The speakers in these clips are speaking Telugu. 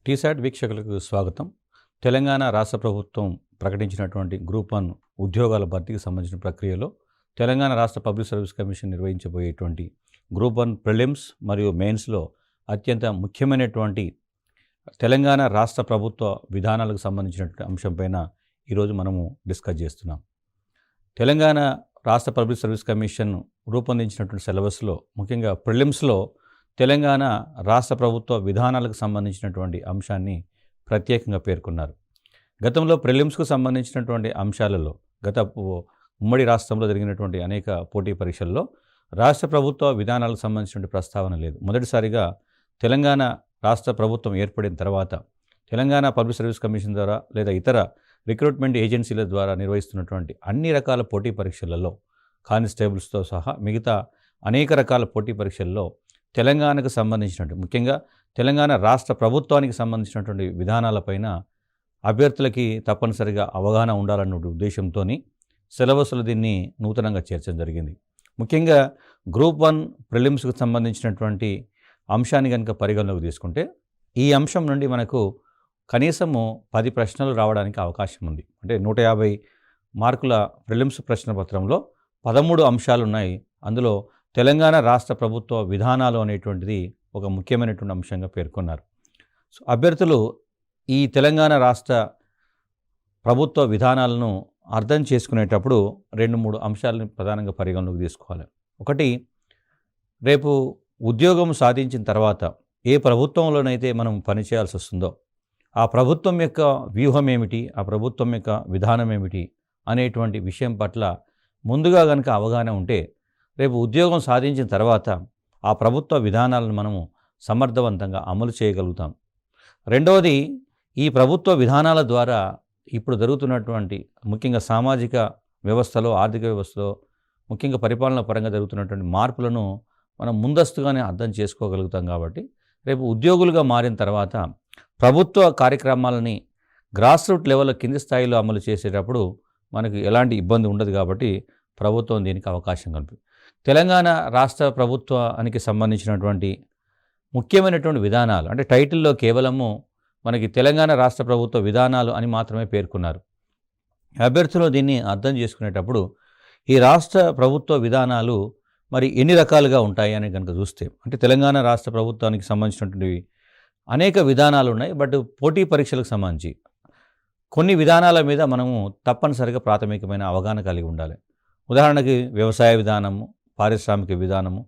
టీసాట్ వీక్షకులకు స్వాగతం. తెలంగాణ రాష్ట్ర ప్రభుత్వం ప్రకటించినటువంటి గ్రూప్ 1 ఉద్యోగాల భర్తీకి సంబంధించిన ప్రక్రియలో తెలంగాణ రాష్ట్ర పబ్లిక్ సర్వీస్ కమిషన్ నిర్వహించబోయేటువంటి గ్రూప్ 1 ప్రిలిమ్స్ మరియు మెయిన్స్లో అత్యంత ముఖ్యమైనటువంటి తెలంగాణ రాష్ట్ర ప్రభుత్వ విధానాలకు సంబంధించినటువంటి అంశంపైన ఈరోజు మనము డిస్కస్ చేస్తున్నాం. తెలంగాణ రాష్ట్ర పబ్లిక్ సర్వీస్ కమిషన్ రూపొందించినటువంటి సిలబస్లో ముఖ్యంగా ప్రిలిమ్స్లో తెలంగాణ రాష్ట్ర ప్రభుత్వ విధానాలకు సంబంధించినటువంటి అంశాన్ని ప్రత్యేకంగా పేర్కొన్నారు. గతంలో ప్రిలిమ్స్కు సంబంధించినటువంటి అంశాలలో ఉమ్మడి రాష్ట్రంలో జరిగినటువంటి అనేక పోటీ పరీక్షల్లో రాష్ట్ర ప్రభుత్వ విధానాలకు సంబంధించినటువంటి ప్రస్తావన లేదు. మొదటిసారిగా తెలంగాణ రాష్ట్ర ప్రభుత్వం ఏర్పడిన తర్వాత తెలంగాణ పబ్లిక్ సర్వీస్ కమిషన్ ద్వారా లేదా ఇతర రిక్రూట్మెంట్ ఏజెన్సీల ద్వారా నిర్వహిస్తున్నటువంటి అన్ని రకాల పోటీ పరీక్షలలో కానిస్టేబుల్స్తో సహా మిగతా అనేక రకాల పోటీ పరీక్షల్లో తెలంగాణకు సంబంధించినటువంటి ముఖ్యంగా తెలంగాణ రాష్ట్ర ప్రభుత్వానికి సంబంధించినటువంటి విధానాలపైన అభ్యర్థులకి తప్పనిసరిగా అవగాహన ఉండాలన్న ఉద్దేశంతో సిలబస్లో దీన్ని నూతనంగా చేర్చడం జరిగింది. ముఖ్యంగా గ్రూప్ 1 ప్రిలిమ్స్కు సంబంధించినటువంటి అంశాన్ని కనుక పరిగణలోకి తీసుకుంటే ఈ అంశం నుండి మనకు కనీసము 10 ప్రశ్నలు రావడానికి అవకాశం ఉంది. అంటే 150 మార్కుల ప్రిలిమ్స్ ప్రశ్నపత్రంలో 13 అంశాలు ఉన్నాయి. అందులో తెలంగాణ రాష్ట్ర ప్రభుత్వ విధానాలు అనేటువంటిది ఒక ముఖ్యమైనటువంటి అంశంగా పేర్కొన్నారు. సో అభ్యర్థులు ఈ తెలంగాణ రాష్ట్ర ప్రభుత్వ విధానాలను అర్థం చేసుకునేటప్పుడు 2-3 అంశాలను ప్రధానంగా పరిగణలోకి తీసుకోవాలి. ఒకటి, రేపు ఉద్యోగం సాధించిన తర్వాత ఏ ప్రభుత్వంలోనైతే మనం పనిచేయాల్సి వస్తుందో ఆ ప్రభుత్వం యొక్క వ్యూహం ఏమిటి, ఆ ప్రభుత్వం యొక్క విధానం ఏమిటి అనేటువంటి విషయం పట్ల ముందుగా కనుక అవగాహన ఉంటే రేపు ఉద్యోగం సాధించిన తర్వాత ఆ ప్రభుత్వ విధానాలను మనము సమర్థవంతంగా అమలు చేయగలుగుతాం. రెండవది, ఈ ప్రభుత్వ విధానాల ద్వారా ఇప్పుడు జరుగుతున్నటువంటి ముఖ్యంగా సామాజిక వ్యవస్థలో, ఆర్థిక వ్యవస్థలో, ముఖ్యంగా పరిపాలన పరంగా జరుగుతున్నటువంటి మార్పులను మనం ముందస్తుగానే అర్థం చేసుకోగలుగుతాం. కాబట్టి రేపు ఉద్యోగులుగా మారిన తర్వాత ప్రభుత్వ కార్యక్రమాలని గ్రాస్ రూట్ లెవెల్లో కింది స్థాయిలో అమలు చేసేటప్పుడు మనకు ఎలాంటి ఇబ్బంది ఉండదు. కాబట్టి ప్రభుత్వం దీనికి అవకాశం కల్పిస్తుంది. తెలంగాణ రాష్ట్ర ప్రభుత్వానికి సంబంధించినటువంటి ముఖ్యమైనటువంటి విధానాలు అంటే టైటిల్లో కేవలము మనకి తెలంగాణ రాష్ట్ర ప్రభుత్వ విధానాలు అని మాత్రమే పేర్కొన్నారు. అభ్యర్థులు దీన్ని అర్థం చేసుకునేటప్పుడు ఈ రాష్ట్ర ప్రభుత్వ విధానాలు మరి ఎన్ని రకాలుగా ఉంటాయి అని కనుక చూస్తే అంటే తెలంగాణ రాష్ట్ర ప్రభుత్వానికి సంబంధించినటువంటి అనేక విధానాలు ఉన్నాయి. బట్ పోటీ పరీక్షలకు సంబంధించి కొన్ని విధానాల మీద మనము తప్పనిసరిగా ప్రాథమికమైన అవగాహన కలిగి ఉండాలి. ఉదాహరణకి వ్యవసాయ విధానము, పారిశ్రామిక విధానము,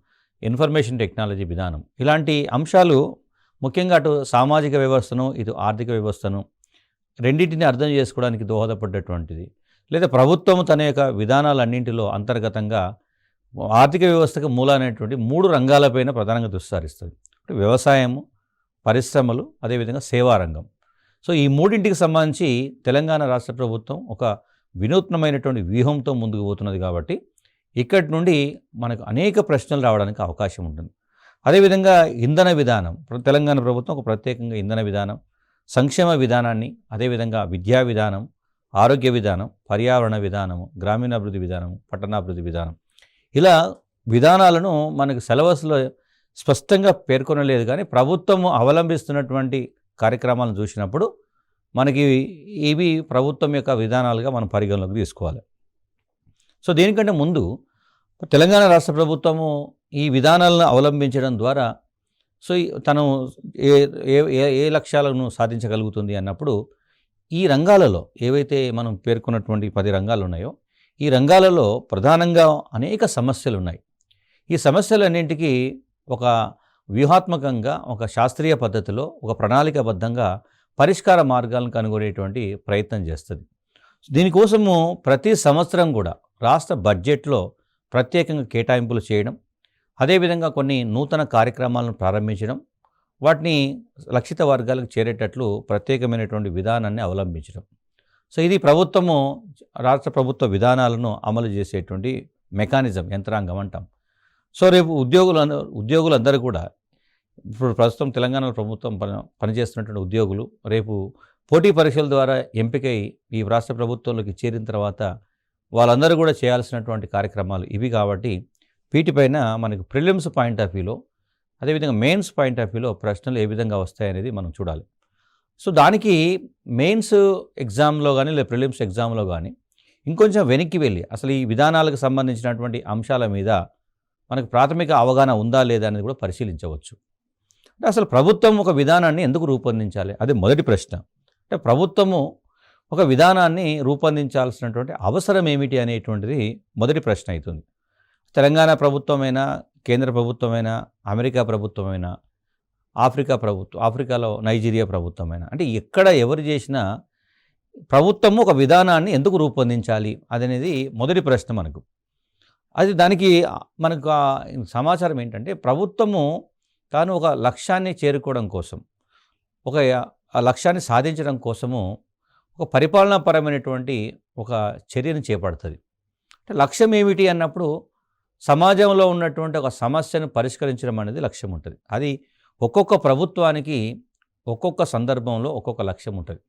ఇన్ఫర్మేషన్ టెక్నాలజీ విధానం, ఇలాంటి అంశాలు ముఖ్యంగా అటు సామాజిక వ్యవస్థను ఇటు ఆర్థిక వ్యవస్థను రెండింటిని అర్థం చేసుకోవడానికి దోహదపడ్డటువంటిది. లేదా ప్రభుత్వం తన యొక్క విధానాలన్నింటిలో అంతర్గతంగా ఆర్థిక వ్యవస్థకు మూలమైనటువంటి 3 రంగాలపైన ప్రధానంగా దృష్టి సారిస్తుంది. వ్యవసాయము, పరిశ్రమలు, అదేవిధంగా సేవా రంగం. సో ఈ మూడింటికి సంబంధించి తెలంగాణ రాష్ట్ర ప్రభుత్వం ఒక వినూత్నమైనటువంటి వ్యూహంతో ముందుకు పోతున్నది. కాబట్టి ఇక్కడి నుండి మనకు అనేక ప్రశ్నలు రావడానికి అవకాశం ఉంటుంది. అదేవిధంగా ఇంధన విధానం, తెలంగాణ ప్రభుత్వం ఒక ప్రత్యేకంగా ఇంధన విధానం, సంక్షేమ విధానాన్ని, అదేవిధంగా విద్యా విధానం, ఆరోగ్య విధానం, పర్యావరణ విధానము, గ్రామీణాభివృద్ధి విధానము, పట్టణాభివృద్ధి విధానం, ఇలా విధానాలను మనకు సిలబస్లో స్పష్టంగా పేర్కొనలేదు. కానీ ప్రభుత్వము అవలంబిస్తున్నటువంటి కార్యక్రమాలను చూసినప్పుడు మనకి ఇవి ప్రభుత్వం యొక్క విధానాలుగా మనం పరిగణలోకి తీసుకోవాలి. సో దీనికంటే ముందు తెలంగాణ రాష్ట్ర ప్రభుత్వము ఈ విధానాలను అవలంబించడం ద్వారా సో తను ఏ లక్ష్యాలను సాధించగలుగుతుంది అన్నప్పుడు ఈ రంగాలలో ఏవైతే మనం పేర్కొన్నటువంటి 10 రంగాలు ఉన్నాయో ఈ రంగాలలో ప్రధానంగా అనేక సమస్యలు ఉన్నాయి. ఈ సమస్యలన్నింటికీ ఒక వ్యూహాత్మకంగా, ఒక శాస్త్రీయ పద్ధతిలో, ఒక ప్రణాళికాబద్ధంగా పరిష్కార మార్గాలను కనుగొనేటువంటి ప్రయత్నం చేస్తుంది. దీనికోసము ప్రతి సంవత్సరం కూడా రాష్ట్ర బడ్జెట్లో ప్రత్యేకంగా కేటాయింపులు చేయడం, అదేవిధంగా కొన్ని నూతన కార్యక్రమాలను ప్రారంభించడం, వాటిని లక్షిత వర్గాలకు చేరేటట్లు ప్రత్యేకమైనటువంటి విధానాన్ని అవలంబించడం. సో ఇది ప్రభుత్వము రాష్ట్ర ప్రభుత్వ విధానాలను అమలు చేసేటువంటి మెకానిజం, యంత్రాంగం అంటాం. సో రేపు ఉద్యోగులందరూ కూడా ఇప్పుడు ప్రస్తుతం తెలంగాణ ప్రభుత్వం పనిచేస్తున్నటువంటి ఉద్యోగులు రేపు పోటీ పరీక్షల ద్వారా ఎంపికై ఈ రాష్ట్ర ప్రభుత్వంలోకి చేరిన తర్వాత వాళ్ళందరూ కూడా చేయాల్సినటువంటి కార్యక్రమాలు ఇవి. కాబట్టి వీటిపైన మనకు ప్రిలిమ్స్ పాయింట్ ఆఫ్ వ్యూలో, అదేవిధంగా మెయిన్స్ పాయింట్ ఆఫ్ వ్యూలో ప్రశ్నలు ఏ విధంగా వస్తాయనేది మనం చూడాలి. సో దానికి మెయిన్స్ ఎగ్జామ్లో కానీ లేదా ప్రిలిమ్స్ ఎగ్జామ్లో కానీ ఇంకొంచెం వెనక్కి వెళ్ళి అసలు ఈ విధానాలకు సంబంధించినటువంటి అంశాల మీద మనకు ప్రాథమిక అవగాహన ఉందా లేదా అనేది కూడా పరిశీలించవచ్చు. అంటే అసలు ప్రభుత్వం ఒక విధానాన్ని ఎందుకు రూపొందించాలి? అది మొదటి ప్రశ్న. అంటే ప్రభుత్వము ఒక విధానాన్ని రూపొందించాల్సినటువంటి అవసరం ఏమిటి అనేటువంటిది మొదటి ప్రశ్న అవుతుంది. తెలంగాణ ప్రభుత్వమైనా, కేంద్ర ప్రభుత్వమైనా, అమెరికా ప్రభుత్వమైనా, ఆఫ్రికాలో నైజీరియా ప్రభుత్వమైనా, అంటే ఎక్కడ ఎవరు చేసినా ప్రభుత్వము ఒక విధానాన్ని ఎందుకు రూపొందించాలి అదనేది మొదటి ప్రశ్న మనకు. దానికి మనకు సమాచారం ఏంటంటే ప్రభుత్వము తాను ఒక లక్ష్యాన్ని చేరుకోవడం కోసం, ఒక లక్ష్యాన్ని సాధించడం కోసము ఒక పరిపాలనాపరమైనటువంటి ఒక చర్యను చేపడుతుంది. అంటే లక్ష్యం ఏమిటి అన్నప్పుడు సమాజంలో ఉన్నటువంటి ఒక సమస్యను పరిష్కరించడం అనేది లక్ష్యం ఉంటుంది. అది ఒక్కొక్క ప్రభుత్వానికి ఒక్కొక్క సందర్భంలో ఒక్కొక్క లక్ష్యం ఉంటుంది.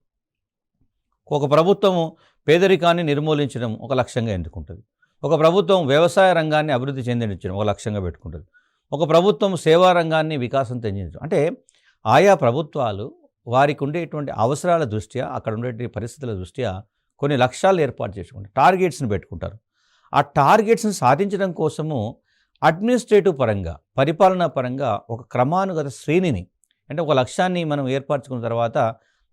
ఒక ప్రభుత్వము పేదరికాన్ని నిర్మూలించడం ఒక లక్ష్యంగా ఎన్నుకుంటుంది. ఒక ప్రభుత్వం వ్యవసాయ రంగాన్ని అభివృద్ధి చెందించడం ఒక లక్ష్యంగా పెట్టుకుంటుంది. ఒక ప్రభుత్వం సేవా రంగాన్ని వికాసం చెందించడం. అంటే ఆయా ప్రభుత్వాలు వారికి ఉండేటువంటి అవసరాల దృష్ట్యా, అక్కడ ఉండే పరిస్థితుల దృష్ట్యా కొన్ని లక్ష్యాలు ఏర్పాటు చేసుకుంటారు, టార్గెట్స్ని పెట్టుకుంటారు. ఆ టార్గెట్స్ని సాధించడం కోసము అడ్మినిస్ట్రేటివ్ పరంగా, పరిపాలనా పరంగా ఒక క్రమానుగత శ్రేణిని, అంటే ఒక లక్ష్యాన్ని మనం ఏర్పరచుకున్న తర్వాత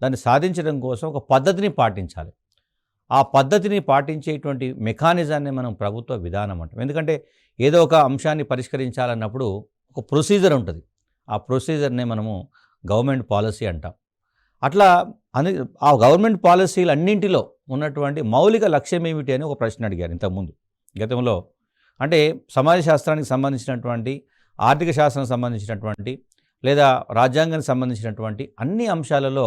దాన్ని సాధించడం కోసం ఒక పద్ధతిని పాటించాలి. ఆ పద్ధతిని పాటించేటువంటి మెకానిజాన్ని మనం ప్రభుత్వ విధానం అంటాం. ఎందుకంటే ఏదో ఒక అంశాన్ని పరిష్కరించాలన్నప్పుడు ఒక ప్రొసీజర్ ఉంటుంది. ఆ ప్రొసీజర్నే మనము గవర్నమెంట్ పాలసీ అంటాం. అట్లా ఆ గవర్నమెంట్ పాలసీలు అన్నింటిలో ఉన్నటువంటి మౌలిక లక్ష్యం ఏమిటి అని ఒక ప్రశ్న అడిగారు ఇంతకుముందు గతంలో. అంటే సమాజ శాస్త్రానికి సంబంధించినటువంటి, ఆర్థిక శాస్త్రానికి సంబంధించినటువంటి, లేదా రాజ్యాంగానికి సంబంధించినటువంటి అన్ని అంశాలలో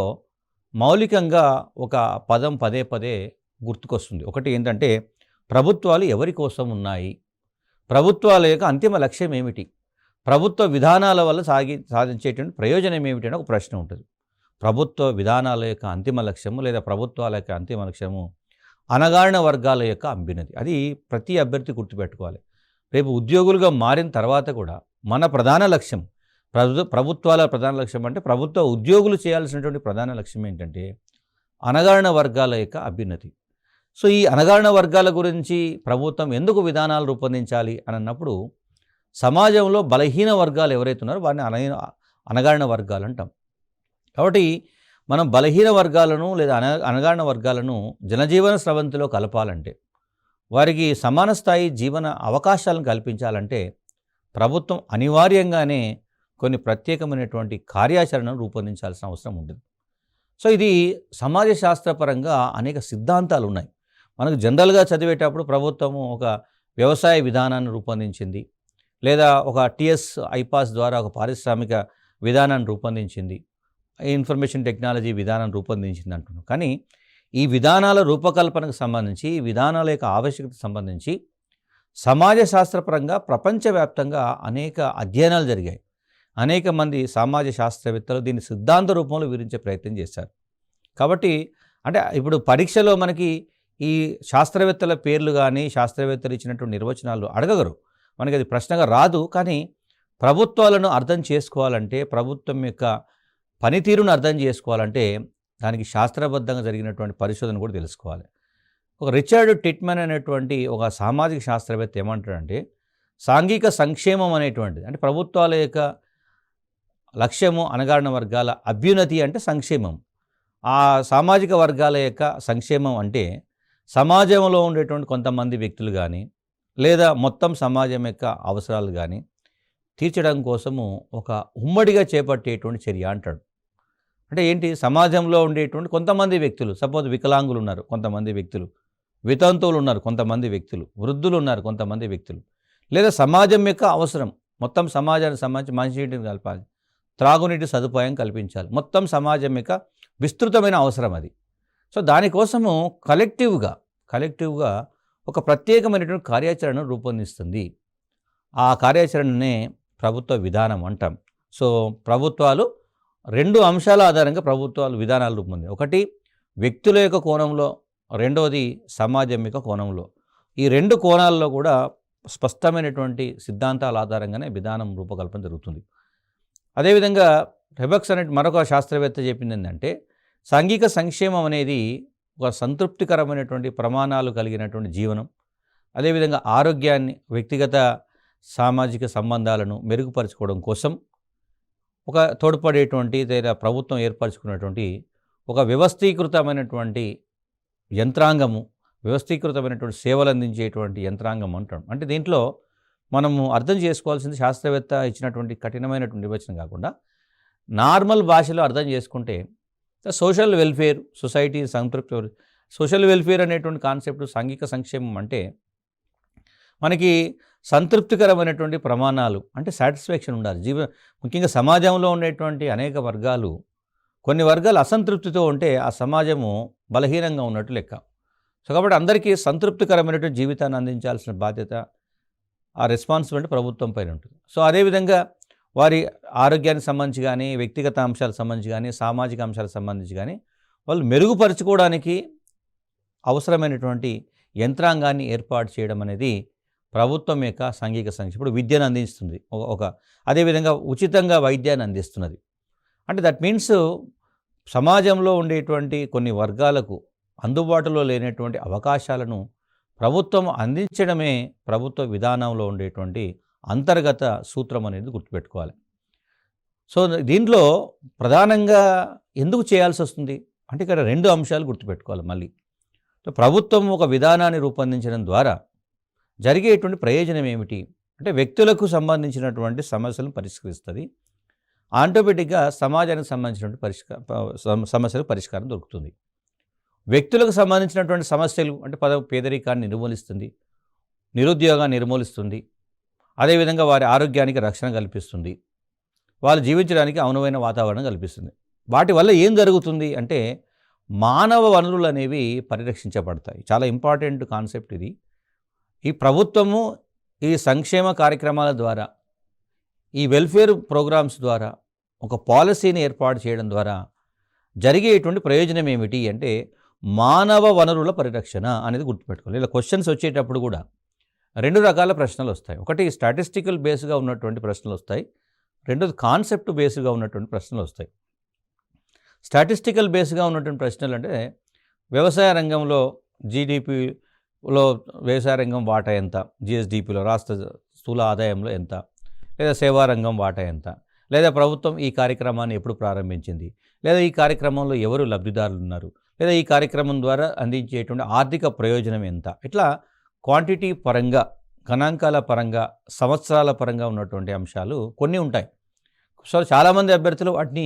మౌలికంగా ఒక పదం పదే పదే గుర్తుకొస్తుంది. ఒకటి ఏంటంటే ప్రభుత్వాలు ఎవరి కోసం ఉన్నాయి, ప్రభుత్వాల యొక్క అంతిమ లక్ష్యం ఏమిటి, ప్రభుత్వ విధానాల వల్ల సాధించేటువంటి ప్రయోజనం ఏమిటి అని ఒక ప్రశ్న ఉంటుంది. ప్రభుత్వ విధానాల యొక్క అంతిమ లక్ష్యము లేదా ప్రభుత్వాల యొక్క అంతిమ లక్ష్యము అణగారిన వర్గాల యొక్క అభ్యున్నతి. అది ప్రతి అభ్యర్థి గుర్తుపెట్టుకోవాలి. రేపు ఉద్యోగులుగా మారిన తర్వాత కూడా మన ప్రధాన లక్ష్యం, ప్రభుత్వాల ప్రధాన లక్ష్యం అంటే ప్రభుత్వ ఉద్యోగులు చేయాల్సినటువంటి ప్రధాన లక్ష్యం ఏంటంటే అణగారిన వర్గాల యొక్క అభ్యున్నతి. సో ఈ అణగారిన వర్గాల గురించి ప్రభుత్వం ఎందుకు విధానాలు రూపొందించాలి అని అన్నప్పుడు సమాజంలో బలహీన వర్గాలు ఎవరైతే ఉన్నారో వారిని అణగారిన వర్గాలు అంటాం. కాబట్టి మనం బలహీన వర్గాలను లేదా అణగారిన వర్గాలను జనజీవన స్రవంతిలో కలపాలంటే, వారికి సమాన స్థాయి జీవన అవకాశాలను కల్పించాలంటే ప్రభుత్వం అనివార్యంగానే కొన్ని ప్రత్యేకమైనటువంటి కార్యాచరణను రూపొందించాల్సిన అవసరం ఉంటుంది. సో ఇది సమాజ శాస్త్రపరంగా అనేక సిద్ధాంతాలు ఉన్నాయి. మనకు జనరల్గా చదివేటప్పుడు ప్రభుత్వము ఒక వ్యవసాయ విధానాన్ని రూపొందించింది, లేదా ఒక టిఎస్ ఐపాస్ ద్వారా ఒక పారిశ్రామిక విధానాన్ని రూపొందించింది, ఇన్ఫర్మేషన్ టెక్నాలజీ విధానం రూపొందించింది అంటున్నాం. కానీ ఈ విధానాల రూపకల్పనకు సంబంధించి, ఈ విధానాల యొక్క ఆవశ్యకతకు సంబంధించి సమాజ శాస్త్రపరంగా ప్రపంచవ్యాప్తంగా అనేక అధ్యయనాలు జరిగాయి. అనేక మంది సమాజ శాస్త్రవేత్తలు దీన్ని సిద్ధాంత రూపంలో వివరించే ప్రయత్నం చేశారు. కాబట్టి అంటే ఇప్పుడు పరీక్షలో మనకి ఈ శాస్త్రవేత్తల పేర్లు కానీ, శాస్త్రవేత్తలు ఇచ్చినటువంటి నిర్వచనాలు అడగగరు, మనకి అది ప్రశ్నగా రాదు. కానీ ప్రభుత్వాలను అర్థం చేసుకోవాలంటే, ప్రభుత్వం యొక్క పనితీరును అర్థం చేసుకోవాలంటే దానికి శాస్త్రబద్ధంగా జరిగినటువంటి పరిశోధన కూడా తెలుసుకోవాలి. ఒక రిచర్డ్ టిట్మన్ అనేటువంటి ఒక సామాజిక శాస్త్రవేత్త ఏమంటాడంటే, సాంఘిక సంక్షేమం అనేటువంటిది, అంటే ప్రభుత్వాల యొక్క లక్ష్యము అణగారిన వర్గాల అభ్యున్నతి అంటే సంక్షేమం. ఆ సామాజిక వర్గాల యొక్క సంక్షేమం అంటే సమాజంలో ఉండేటువంటి కొంతమంది వ్యక్తులు కానీ, లేదా మొత్తం సమాజం యొక్క అవసరాలు కానీ తీర్చడం కోసము ఒక ఉమ్మడిగా చేపట్టేటువంటి చర్య అంటాడు. అంటే ఏంటి, సమాజంలో ఉండేటువంటి కొంతమంది వ్యక్తులు, సపోజ్ వికలాంగులు ఉన్నారు కొంతమంది వ్యక్తులు, వితంతువులు ఉన్నారు కొంతమంది వ్యక్తులు, వృద్ధులు ఉన్నారు కొంతమంది వ్యక్తులు, లేదా సమాజం యొక్క అవసరం, మొత్తం సమాజానికి సంబంధించి మంచినీటిని కలపాలి, త్రాగునీటి సదుపాయం కల్పించాలి, మొత్తం సమాజం యొక్క విస్తృతమైన అవసరం అది. సో దానికోసము కలెక్టివ్గా ఒక ప్రత్యేకమైనటువంటి కార్యాచరణను రూపొందిస్తుంది. ఆ కార్యాచరణనే ప్రభుత్వ విధానం అంటాం. సో ప్రభుత్వాలు రెండు అంశాల ఆధారంగా ప్రభుత్వాలు విధానాలు రూపొంది. ఒకటి వ్యక్తుల యొక్క కోణంలో, రెండవది సమాజం యొక్క కోణంలో. ఈ రెండు కోణాల్లో కూడా స్పష్టమైనటువంటి సిద్ధాంతాల ఆధారంగానే విధానం రూపకల్పన జరుగుతుంది. అదేవిధంగా రెబెక్స్ అనే మరొక శాస్త్రవేత్త చెప్పింది ఏంటంటే, సాంఘిక సంక్షేమం అనేది ఒక సంతృప్తికరమైనటువంటి ప్రమాణాలు కలిగినటువంటి జీవనం, అదేవిధంగా ఆరోగ్యాన్ని, వ్యక్తిగత సామాజిక సంబంధాలను మెరుగుపరుచుకోవడం కోసం ఒక తోడ్పడేటువంటి లేదా ప్రభుత్వం ఏర్పరచుకున్నటువంటి ఒక వ్యవస్థీకృతమైనటువంటి యంత్రాంగము, వ్యవస్థీకృతమైనటువంటి సేవలు అందించేటువంటి యంత్రాంగం అంటాం. అంటే దీంట్లో మనము అర్థం చేసుకోవాల్సింది శాస్త్రవేత్త ఇచ్చినటువంటి కఠినమైనటువంటి నిర్వచనం కాకుండా నార్మల్ భాషలో అర్థం చేసుకుంటే సోషల్ వెల్ఫేర్, సొసైటీ సంతృప్తి. సోషల్ వెల్ఫేర్ అనేటువంటి కాన్సెప్ట్, సాంఘిక సంక్షేమం అంటే మనకి సంతృప్తికరమైనటువంటి ప్రమాణాలు, అంటే సాటిస్ఫాక్షన్ ఉండాలి. ముఖ్యంగా సమాజంలో ఉండేటువంటి అనేక వర్గాలు, కొన్ని వర్గాలు అసంతృప్తితో ఉంటే ఆ సమాజము బలహీనంగా ఉన్నట్టు లెక్క. సో కాబట్టి అందరికీ సంతృప్తికరమైనటువంటి జీవితాన్ని అందించాల్సిన బాధ్యత, ఆ రెస్పాన్సిబిలిటీ ప్రభుత్వం పైన ఉంటుంది. సో అదేవిధంగా వారి ఆరోగ్యానికి సంబంధించి కానీ, వ్యక్తిగత అంశాలకు సంబంధించి కానీ, సామాజిక అంశాలకు సంబంధించి కానీ వాళ్ళు మెరుగుపరుచుకోవడానికి అవసరమైనటువంటి యంత్రాంగాన్ని ఏర్పాటు చేయడం అనేది ప్రభుత్వం యొక్క సాంఘిక సంక్షేమం. ఇప్పుడు విద్యను అందిస్తుంది అదేవిధంగా ఉచితంగా వైద్యాన్ని అందిస్తున్నది. అంటే దట్ మీన్స్ సమాజంలో ఉండేటువంటి కొన్ని వర్గాలకు అందుబాటులో లేనటువంటి అవకాశాలను ప్రభుత్వం అందించడమే ప్రభుత్వ విధానంలో ఉండేటువంటి అంతర్గత సూత్రం అనేది గుర్తుపెట్టుకోవాలి. సో దీంట్లో ప్రధానంగా ఎందుకు చేయాల్సి వస్తుంది అంటే ఇక్కడ 2 అంశాలు గుర్తుపెట్టుకోవాలి. మళ్ళీ ప్రభుత్వం ఒక విధానాన్ని రూపొందించడం ద్వారా జరిగేటువంటి ప్రయోజనం ఏమిటి అంటే వ్యక్తులకు సంబంధించినటువంటి సమస్యలను పరిష్కరిస్తుంది. ఆటోమేటిక్గా సమాజానికి సంబంధించినటువంటి సమస్యలకు పరిష్కారం దొరుకుతుంది. వ్యక్తులకు సంబంధించినటువంటి సమస్యలు అంటే పేదరికాన్ని నిర్మూలిస్తుంది, నిరుద్యోగాన్ని నిర్మూలిస్తుంది, అదేవిధంగా వారి ఆరోగ్యానికి రక్షణ కల్పిస్తుంది, వాళ్ళు జీవించడానికి అనువైన వాతావరణం కల్పిస్తుంది. వాటి వల్ల ఏం జరుగుతుంది అంటే మానవ వనరులు అనేవి పరిరక్షించబడతాయి. చాలా ఇంపార్టెంట్ కాన్సెప్ట్ ఇది. ఈ ప్రభుత్వము ఈ సంక్షేమ కార్యక్రమాల ద్వారా, ఈ వెల్ఫేర్ ప్రోగ్రామ్స్ ద్వారా ఒక పాలసీని ఏర్పాటు చేయడం ద్వారా జరిగేటువంటి ప్రయోజనం ఏమిటి అంటే మానవ వనరుల పరిరక్షణ అనేది గుర్తుపెట్టుకోవాలి. ఇలా క్వశ్చన్స్ వచ్చేటప్పుడు కూడా 2 రకాల ప్రశ్నలు వస్తాయి. ఒకటి స్టాటిస్టికల్ బేస్గా ఉన్నటువంటి ప్రశ్నలు వస్తాయి, రెండోది కాన్సెప్ట్ బేస్గా ఉన్నటువంటి ప్రశ్నలు వస్తాయి. స్టాటిస్టికల్ బేస్గా ఉన్నటువంటి ప్రశ్నలు అంటే వ్యవసాయ రంగంలో జీడిపిలో వ్యవసాయ రంగం వాటా ఎంత, జిఎస్డిపిలో రాష్ట్ర స్థూల ఆదాయంలో ఎంత, లేదా సేవారంగం వాటా ఎంత, లేదా ప్రభుత్వం ఈ కార్యక్రమాన్ని ఎప్పుడు ప్రారంభించింది, లేదా ఈ కార్యక్రమంలో ఎవరు లబ్ధిదారులు ఉన్నారు, లేదా ఈ కార్యక్రమం ద్వారా అందించేటువంటి ఆర్థిక ప్రయోజనం ఎంత, ఇట్లా క్వాంటిటీ పరంగా, గణాంకాల పరంగా, సంవత్సరాల పరంగా ఉన్నటువంటి అంశాలు కొన్ని ఉంటాయి. సో చాలామంది అభ్యర్థులు వాటిని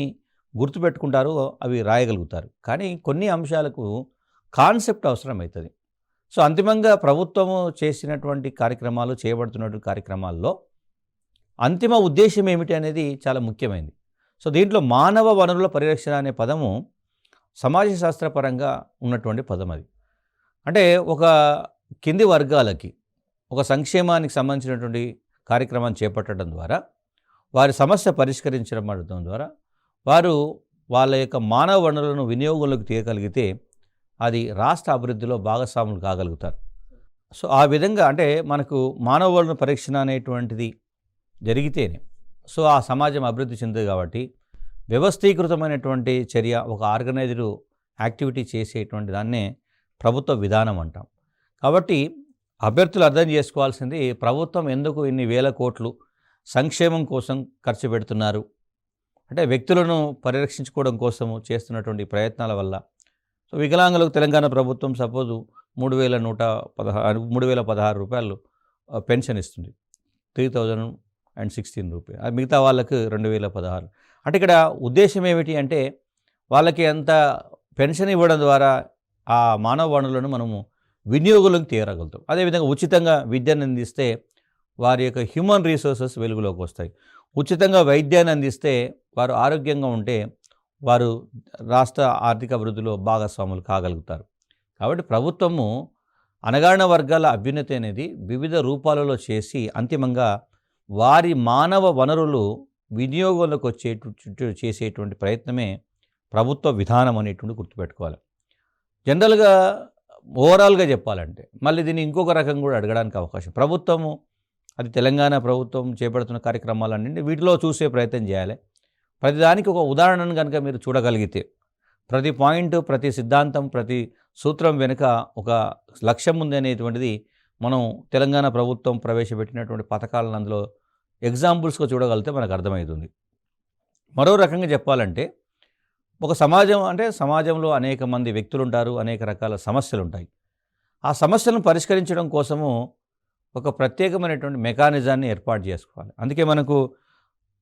గుర్తుపెట్టుకుంటారు, అవి రాయగలుగుతారు. కానీ కొన్ని అంశాలకు కాన్సెప్ట్ అవసరమవుతుంది. సో అంతిమంగా ప్రభుత్వము చేసినటువంటి కార్యక్రమాలు, చేయబడుతున్నటువంటి కార్యక్రమాల్లో అంతిమ ఉద్దేశం ఏమిటి అనేది చాలా ముఖ్యమైనది. సో దీంట్లో మానవ వనరుల పరిరక్షణ అనే పదము సమాజ శాస్త్రపరంగా ఉన్నటువంటి పదం. అది అంటే ఒక కింది వర్గాలకి ఒక సంక్షేమానికి సంబంధించినటువంటి కార్యక్రమాన్ని చేపట్టడం ద్వారా, వారి సమస్య పరిష్కరించడం ద్వారా వారు వాళ్ళ యొక్క మానవ వనరులను వినియోగంలోకి తీయగలిగితే అది రాష్ట్ర అభివృద్ధిలో భాగస్వాములు కాగలుగుతారు. సో ఆ విధంగా అంటే మనకు మానవ వనరుల పరీక్షణ అనేటువంటిది జరిగితేనే సో ఆ సమాజం అభివృద్ధి చెందుతుంది. కాబట్టి వ్యవస్థీకృతమైనటువంటి చర్య, ఒక ఆర్గనైజ్డ్ యాక్టివిటీ చేసేటువంటి దాన్నే ప్రభుత్వ విధానం అంటాం. కాబట్టి అభ్యర్థులు అర్థం చేసుకోవాల్సింది ప్రభుత్వం ఎందుకు ఇన్ని వేల కోట్లు సంక్షేమం కోసం ఖర్చు పెడుతున్నారు అంటే వ్యక్తులను పరిరక్షించుకోవడం కోసము చేస్తున్నటువంటి ప్రయత్నాల వల్ల. సో వికలాంగులకు తెలంగాణ ప్రభుత్వం సపోజు 3,116 రూపాయలు పెన్షన్ ఇస్తుంది, 3,016 రూపీస్. మిగతా వాళ్ళకు 2,016. అంటే ఇక్కడ ఉద్దేశం ఏమిటి అంటే వాళ్ళకి అంత పెన్షన్ ఇవ్వడం ద్వారా ఆ మానవ వనరులను మనము వినియోగంలోకి తీయగలుగుతాం. అదేవిధంగా ఉచితంగా విద్యను అందిస్తే వారి యొక్క హ్యూమన్ రీసోర్సెస్ వెలుగులోకి వస్తాయి. ఉచితంగా వైద్యాన్ని అందిస్తే వారు ఆరోగ్యంగా ఉంటే వారు రాష్ట్ర ఆర్థిక అభివృద్ధిలో భాగస్వాములు కాగలుగుతారు. కాబట్టి ప్రభుత్వము అణగారిన వర్గాల అభ్యున్నతి అనేది వివిధ రూపాలలో చేసి అంతిమంగా వారి మానవ వనరులు వినియోగంలోకి చేసేటువంటి ప్రయత్నమే ప్రభుత్వ విధానం అనేటువంటి గుర్తుపెట్టుకోవాలి. జనరల్గా ఓవరాల్గా చెప్పాలంటే మళ్ళీ దీన్ని ఇంకొక రకం కూడా అడగడానికి అవకాశం. ప్రభుత్వము అది తెలంగాణ ప్రభుత్వం చేపడుతున్న కార్యక్రమాలన్నీ వీటిలో చూసే ప్రయత్నం చేయాలి. ప్రతిదానికి ఒక ఉదాహరణను కనుక మీరు చూడగలిగితే ప్రతి పాయింట్, ప్రతి సిద్ధాంతం, ప్రతి సూత్రం వెనుక ఒక లక్ష్యం ఉంది అనేటువంటిది మనం తెలంగాణ ప్రభుత్వం ప్రవేశపెట్టినటువంటి పథకాలను అందులో ఎగ్జాంపుల్స్గా చూడగలిగితే మనకు అర్థమవుతుంది. మరో రకంగా చెప్పాలంటే ఒక సమాజం అంటే సమాజంలో అనేక మంది వ్యక్తులు ఉంటారు, అనేక రకాల సమస్యలు ఉంటాయి. ఆ సమస్యలను పరిష్కరించడం కోసము ఒక ప్రత్యేకమైనటువంటి మెకానిజాన్ని ఏర్పాటు చేసుకోవాలి. అందుకే మనకు